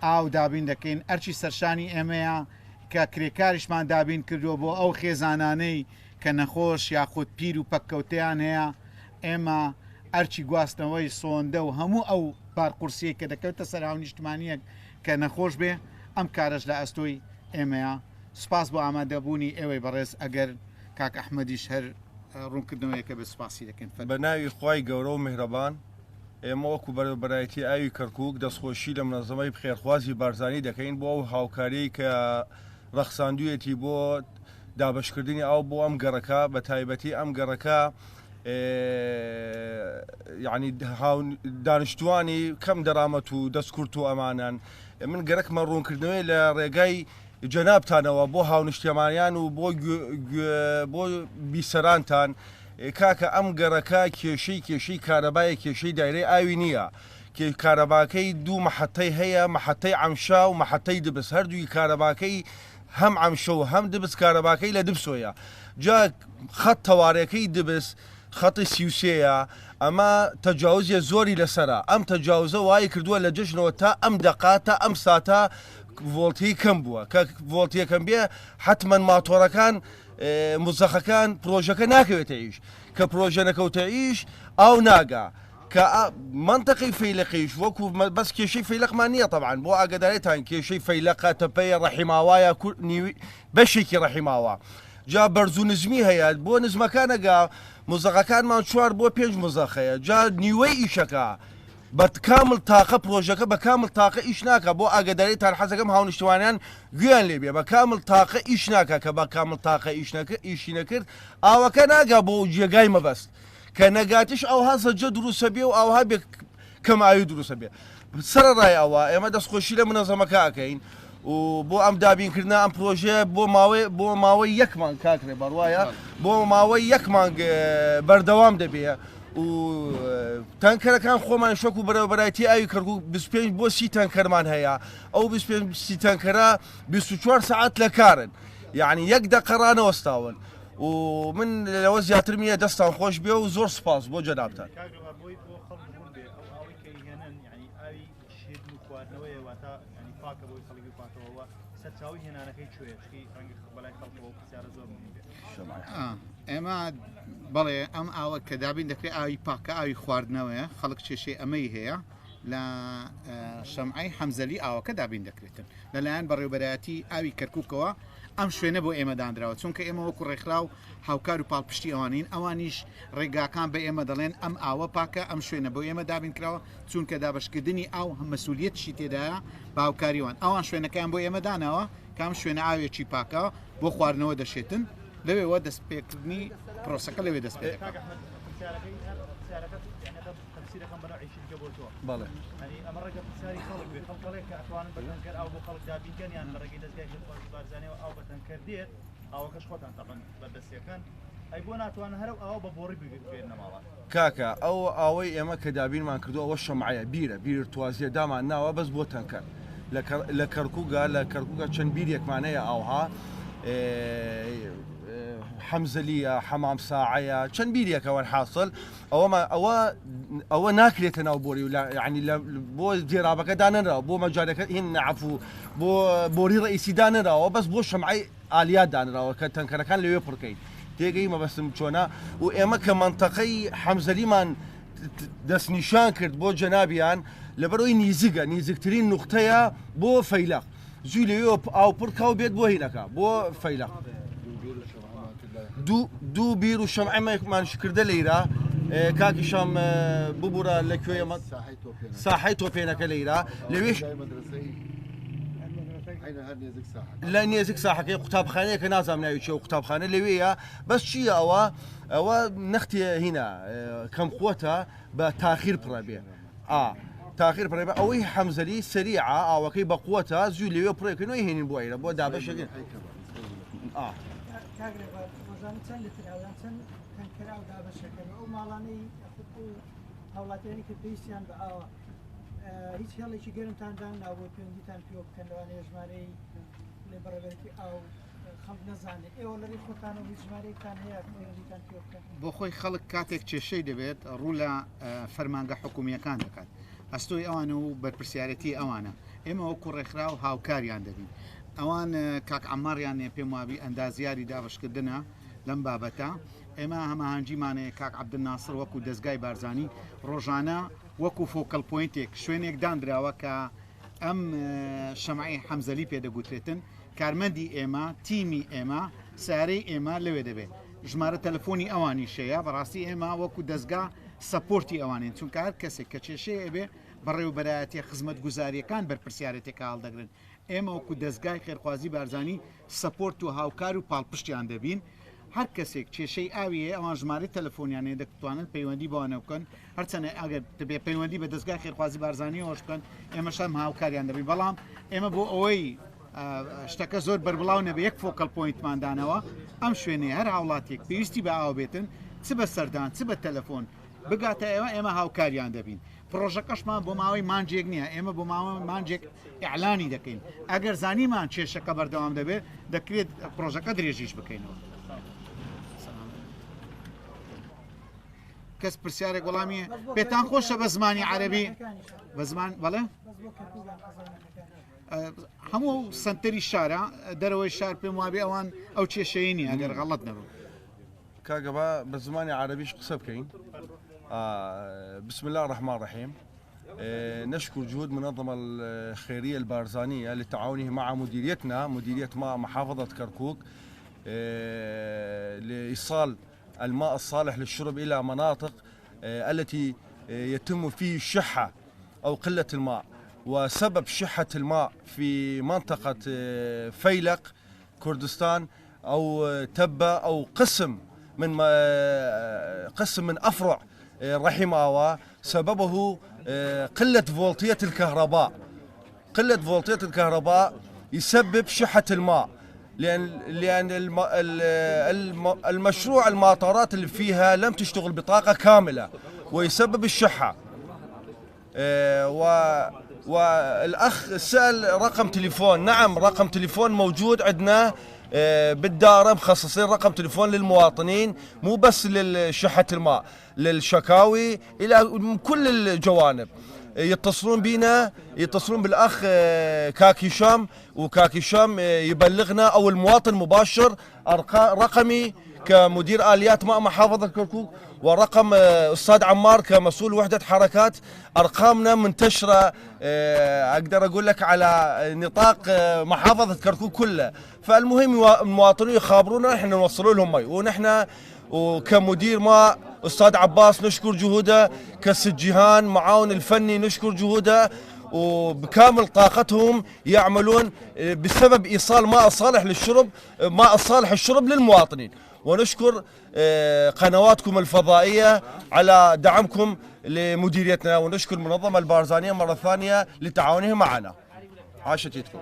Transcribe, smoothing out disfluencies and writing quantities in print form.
ئاو دابین دەکەین ئەرچی سەرشانی ئێمەیە کە کرێکاریشمان دابین کردووە بۆ ئەو خێزانانەی کە نەخۆش یاخود پیر و پەککەوتیان هەیە ئێمە ئەرچی گواستنەوەی سۆندە و هەموو ئەو بارقورسیە کە دەکەوتە سەرهاو نیشتمانیەک کە نەخۆش بێ ئەم کارش لە ئەستۆی ئێمەیە سپاس بۆ ئامادەبوونی ئێوەی بەڕێز ئەگەر کاک ئەحمەدیش هەر ڕوونکردنەوەیەکە بە سپاسی دەکەن بە ناوی خوای گەورە و میهرەبان ئێمە وەکو بەرەبەرایەتی ئاوی کەرکووک دەستخۆشی لە منەظەمەی بخێرخوازی بارزانی دەکەین بۆ ئەو هاوکاری کە ڕەخساندوویەتی بۆ دابشکردنی ئاو بۆ ئەم گەڕەکە بە تایبەتی ئەم گەڕەکە یعنی دانیشتوانی کەم دەرامەت و دەستکورت و ئەمانان من گەرەکمە ڕوونکردنەوەی لە ڕێگای جەنابتانەوە بۆ هاونیشتێمانیان و بۆ بیسەرانتان کاکە ئەم گەڕەکە کێشەی کارەبایە کێشەی دایرەی ئاوی نییە کارەباکەی دوو مەحەتەی هەیە مەحەتەی عەمشا و مەحەتەی دبس هەردووی کارەباکەی هەم عەمشە و هەم دبس کارەباکەی لە دبسۆیە جا خەت تەوارەکەی دبس خەتی سیوسەیە ئەمە تەجاوزیە زۆری لەسرە ئەم تەجاوزە وای کردووە لە جژنەوە تا ئەم دەقا تا ئەم ساتە ڤۆڵتی کەم بووە کە ڤۆڵتیەکەم بێ حتمما ماتۆڕەکان مزەخەکان پرۆژەکە ناکەوێتە ئیش کە پرۆژە نەکەوتە ئیش ئاو ناگا کە منطقی فەیلقیش وەکو بەس کێشەی فەیلقمان نییە طبعاً بۆ ئاگدارێتان کێشەی فەیلقە تەپەیە ڕەحیماوایە بەشێکی ڕەحیماوە جا بەرزوو نزمی هەیە بۆ نزمەکانەگا مزەقەکانمان 4 بۆ 5 مزەخەیە جا نیوەی ئیشەکە بە کامل تاقە پرۆژەکە بە کامل تاقە ئیش ناکە بۆ ئاگداریتان حەزەکەم هاونیشتوانیان گویان لێبێ بە کامل تاقە ئیش ناکە کە بە کامل تاقە ئیشی نەکرد ئاوەکە ناگا بۆ جێگای مەبەست کە نەگاتیش ئەوها زەجە دروسە بێ و ئاوها بێ کەماوی دروسە بێ سەرڕای ئەوە ئێمە دەستخۆشی لە منەظەمەکە ئەکەین و بۆ ئەم دابینکردن ئەم پرۆژێ بۆ ماوەی یەک مانگ کاکرێ بەڕوایە بۆ ماوەی یەک مانگ بەردەوام دەبێ و تانکەرەکان خۆمان شۆک و بەرەبەرایەتی ئاوی کەرکووک 25 بۆ 30 تانکەرمان هەیە ئەو 25 تانکەرە 24 ساعت لە کارن یعنی یەک دەقە ڕانەوەستاون و من لەوە زیاتر نییە دەستان خۆش بێ و زۆر سپاس بۆ جەنابتان ئێمە بەڵێ ئەم ئاوە کە دابین دەکرێت ئاوی پاکە ئاوی خواردنەوەیە خەڵک کێشەی ئەمەی هەیە لە شەمعی حەمزەلی ئاوەکە دابین دەکرێتن لەلایەن بەڕێوەبەرایەتی ئاوی کەرکووکەوە ئەم شوێنە بۆ ئێمە دانراوە چونکە ئێمە وەکو ڕێکخراو هاوکار و پاڵپشتی ئەوانین ئەوانیش ڕێگاکان بە ئێمە دەڵێن ئەم ئاوە پاکە ئەم شوێنە بۆ ئێمە دابین کراوە چونکە دابشکردنی ئاو مەسئولیەتشی تێدایە بە هاوکاریوان ئەوان شوێنەکەیان بۆ ئێمە داناوە کام شوێنە ئاوێکی پاکە بۆ خواردنەوە دەشێتن لەوێەوە دەستپێکردنی پرۆسەکە لەوێ دەست پێ بەڵێ ئەمە ڕێگە پرسیاری خەڵک بێ خەڵکەڵێک کە ئەتوانن بەتەنکەر ئاو بۆ خەڵک دابینکەنیان بە ڕێگەی دەستگای بارزانەوە ئاو بەتەنکەر دێت ئاوەکەش خۆتان تەقەن بەردەستیەکەن ئەی بۆ ناتوانە هەرو ئاو بە بۆڕی بگرێنە ماڵات کاکە ئەو ئاوەی ئێمە کە دابینمان کردو ئەوە شەمعایە بیر توازیە دامان ناوە بەس بۆ تەنکەر لە کەرکووکە چەند بیرێکمانەیە ئاوها حەمزەلیە حەمام ساعەیە چەند بیرێکەوە حاصل ئەوە ناکرێتە ناو بۆری و ینی بۆ جێرابەکە دانراوە بۆ مەجارەکە هین عفو بۆ بۆری ڕئیسی دانراوە بەس بۆ شەمعی ئالیا دانراوە کە تەنکەرەکان لەوێ پڕکەین تێگەی مەبەستم چۆنا و ئێمە کە منتەقەی حەمزەلیمان دەستنیشان کرد بۆ جەنابیان لەبەرەوەی نیزکترین نوختەیە بۆ فەیلق زووی لەوێ ئاو پڕکاو بێت بۆ هینەکە بۆ فەیلق دوو بیر و شەمعەمەمان کردە لەیرە کاکیشام ببوورە لەکوێ ساحەی تۆپێنەکە لەیرە لەوێش لە نێزیک ساحەکەی قوتابخانەیە کە نازانم ناوی چێ و قوتابخانە لەوەیە بەس چییە ئەوە نەختی هینە کەم قووەتە بە تاخیر پڕە بێ تاخیر پڕێ بە ئەوەی حەمزەلی سەریعە ئاوەکەی بە قووەتە زووی لەوێ پڕێکردنەوەی هێنین بۆ ئەیرە بۆ دابەشەکەن چەند لتر ئەویان چەند تەنکەرا و دابەشەکەن ئەو ماڵانەی هاوڵاتیانی کە پێویستیان بە ئاوە هیچ هێڵێکی گەرمتاندان ناوە پەیوەندیتان پێوە بکەن لەوانەیە ژمارەی لێ بەڕێوەبەرەتی ئاو خەڵک نەزانێت ئێوە لەڕێی خۆتان و ژمارەیەکتان هەیە پەیوەندیتان پێوە بکەن بۆ خۆی خەڵک کاتێک کێشەی دەبێت ڕوو لە فەرمانگە حکومیەکان دەکات ئەستۆی ئەوانە و بەرپرسیارەتی ئەوانە ئێمە وەکو ڕێکخرا و هاوکاریان دەبین ئەوان کاک عەماریان پێم وابی ئەندازیاری دابشکردنە لەم بابەتە ئێمە هەماهەنگیمانەیە کاک عەبدولناسر وەکو دەستگای بارزانی ڕۆژانە وەکو فۆکەڵ پۆینتێک شوێنێک دانراوە کە ئەم شەمعی حەمزەلی پێدەگوترێتن کارمەندی ئێمە تیمی ئێمە سارەی ئێمە لەوێ دەبێت ژمارە تەلەفۆنی ئەوانی شەیە بەڕاستی ئێمە وەکو دەستگا سەپۆرتی ئەوانین چونکە هەر کەسێک کە کێشەیە بێ بەڕێوەبەرایەتی خزمەت گوزاریەکان بەرپرسیارەتێکە هەڵدەگرن ئێمە وەکو دەستگای خێرخوازی بارزانی سەپۆرت و هاوکار و پاڵپشتیان دەبین هەر کەسێک کێشەی ئاویە ئەوان ژمارە تەلەفۆنیانێ دەتوانن پەیوەندی بۆوانە بکەن هەرچەنە ئەگەر دەبێت پەیوەندی بە دەستگای خێرخوازی بارزانی ئەوش بکەن ئێمەش هەم هاوکاریان دەبی بەڵام ئێمە بۆ ئەوەی شتەکە زۆر بەربڵاو نەبێ یەک فۆکەڵ پۆینتماندانەوە ئەم شوێنێ هەر هاوڵاتێک پێویستی بە ئاو بێتن چ بە سەردان چ بە تەلەفۆن بگاتە ئێمە هاوکاریان دەبین پرۆژەکەشمان بۆ ماوەی مانجێک نییە ئێمە بۆ ماوەی مانجێک ئیعلانی دەکەین ئەگەر زانیمان کێشەکە بەردەوام دەبێت دەکرێت پرۆژەکە درێژیش بکەینەوە کەس پرسیارێک وەڵامی پێتان خۆشە بە زمانی عەرەبی بە زمان بەڵێ هەموو سنتەری شارە دەرەوەی شار پێم وابێ ئەوان ئەو کێشەیە ئەگەر غەڵەت نەبوو كاغبا بزماني عربي قصب كاين بسم الله الرحمن الرحيم نشكر جهود منظمة الخيرية البارزانية لتعاونها مع مديرية ماء محافظة كركوك لإيصال الماء الصالح للشرب إلى مناطق التي يتم فيه الشحة أو قلة الماء وسبب شحة الماء في منطقة فيلق كردستان أو تبة أو قسم من أفرع رحم آوا سببه قلة فولتية الكهرباء. قلة فولتية الكهرباء يسبب شحة الماء لأن المشروع الماطورات اللي فيها لم تشتغل بطاقة كاملة ويسبب الشحة. والأخ سأل رقم تليفون، نعم رقم تليفون موجود عندنا بالدارة، مخصصين رقم تليفون للمواطنين مو بس لشحة الماء، للشكاوي إلى كل الجوانب. يتصلون بنا، يتصلون بالأخ كاك هشام، وكاك هشام يبلغنا أو المواطن مباشر. رقمي كمدير آليات ماء محافظة كركوك ورقم أستاذ عمار كمسؤول وحدة حركات. أرقامنا منتشرة أقدر أقول لك على نطاق محافظة كركوك كلها. فالمهم المواطنين يخابرونا، احنا نوصلوا لهم مي. ونحن وكمدير ماء أستاذ عباس نشكر جهوده، كالسجيهان معاون الفني نشكر جهوده، وبكامل طاقتهم يعملون بسبب إيصال ماء صالح للشرب، ماء صالح الشرب للمواطنين. ونشكر قنواتكم الفضائية على دعمكم لمديريتنا، ونشكر المنظمة البارزانية مرة ثانية لتعاونها معنا. عاشت يدكم.